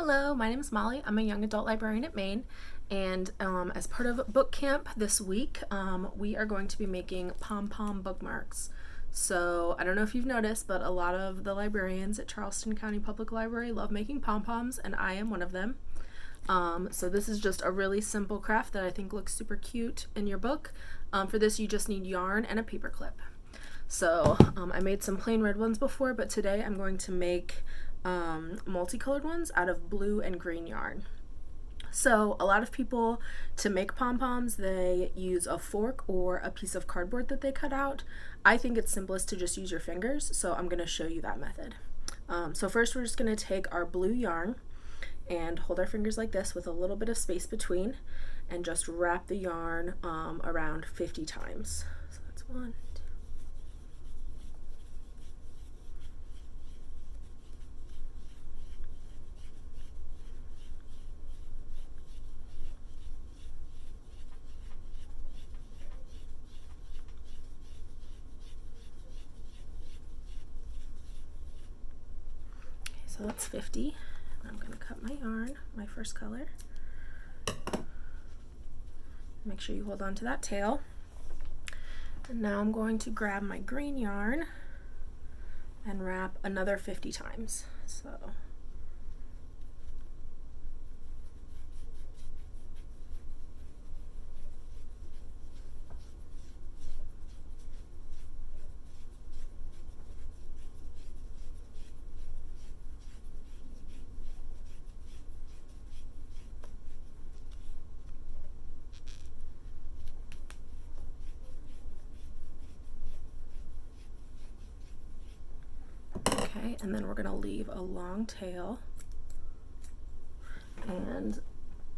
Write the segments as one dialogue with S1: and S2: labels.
S1: Hello, my name is Molly. I'm a young adult librarian at Maine, and as part of book camp this week, we are going to be making Pom Pom bookmarks. So I don't know if you've noticed, but a lot of the librarians at Charleston County Public Library love making pom poms, and I am one of them. So this is just a really simple craft that I think looks super cute in your book. For this, you just need yarn and a paper clip. So I made some plain red ones before, but today I'm going to make multicolored ones out of blue and green yarn. So a lot of people, to make pom-poms, they use a fork or a piece of cardboard that they cut out. I think it's simplest to just use your fingers, so I'm going to show you that method. So first we're just going to take our blue yarn and hold our fingers like this with a little bit of space between and just wrap the yarn around 50 times. So that's 1, 2. So that's 50. I'm going to cut my yarn, my first color. Make sure you hold on to that tail. And now I'm going to grab my green yarn and wrap another 50 times. So okay, and then we're going to leave a long tail, and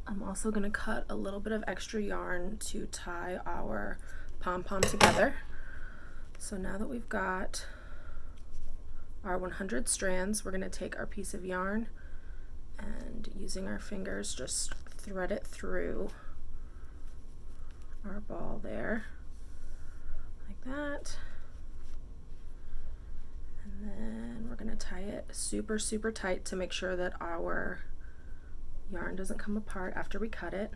S1: I'm also going to cut a little bit of extra yarn to tie our pom-pom together. So now that we've got our 100 strands, we're going to take our piece of yarn and using our fingers just thread it through our ball there, like that. And then we're going to tie it super tight to make sure that our yarn doesn't come apart after we cut it.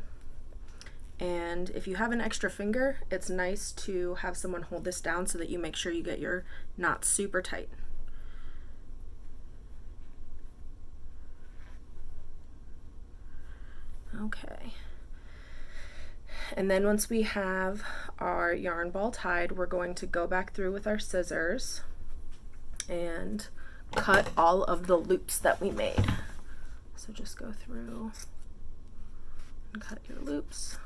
S1: And if you have an extra finger, it's nice to have someone hold this down so that you make sure you get your knots super tight. Okay. And then once we have our yarn ball tied, we're going to go back through with our scissors and cut all of the loops that we made. So just go through and cut your loops.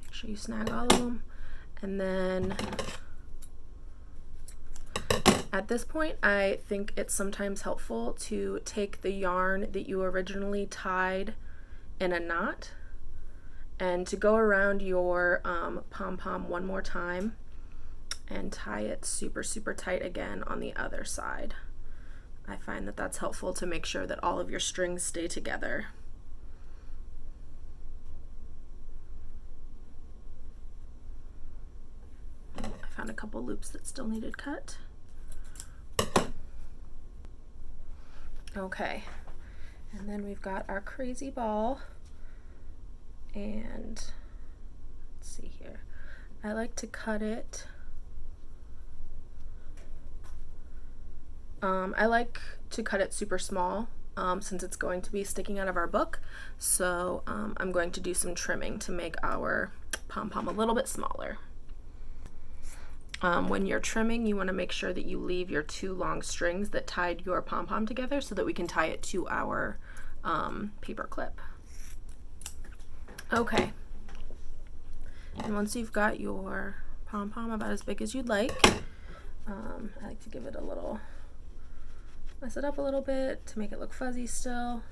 S1: Make sure you snag all of them. And then at this point, I think it's sometimes helpful to take the yarn that you originally tied in a knot and to go around your pom-pom one more time and tie it super tight again on the other side. I find that that's helpful to make sure that all of your strings stay together. I found a couple loops that still needed cut. Okay, and then we've got our crazy ball, and let's see here. I like to cut it. I like to cut it super small since it's going to be sticking out of our book. So I'm going to do some trimming to make our pom-pom a little bit smaller. When you're trimming, you want to make sure that you leave your 2 long strings that tied your pom-pom together so that we can tie it to our paper clip. Okay. And once you've got your pom-pom about as big as you'd like, I like to give it a little, mess it up a little bit to make it look fuzzy still.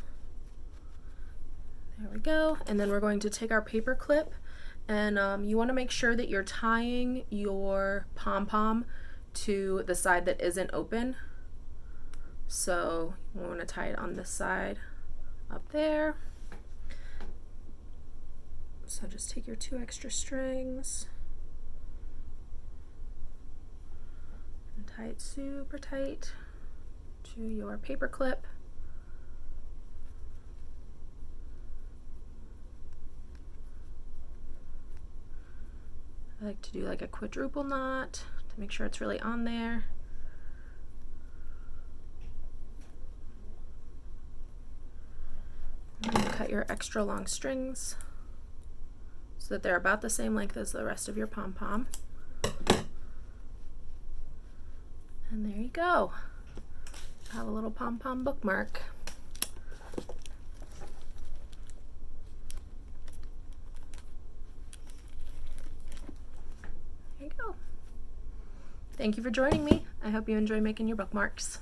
S1: There we go. And then we're going to take our paper clip, and you want to make sure that you're tying your pom-pom to the side that isn't open. So we want to tie it on this side up there. So just take your 2 extra strings Tie it super tight to your paper clip. I like to do like a quadruple knot to make sure it's really on there. And then cut your extra long strings so that they're about the same length as the rest of your pom-pom. And there you go. Have a little pom-pom bookmark. There you go. Thank you for joining me. I hope you enjoy making your bookmarks.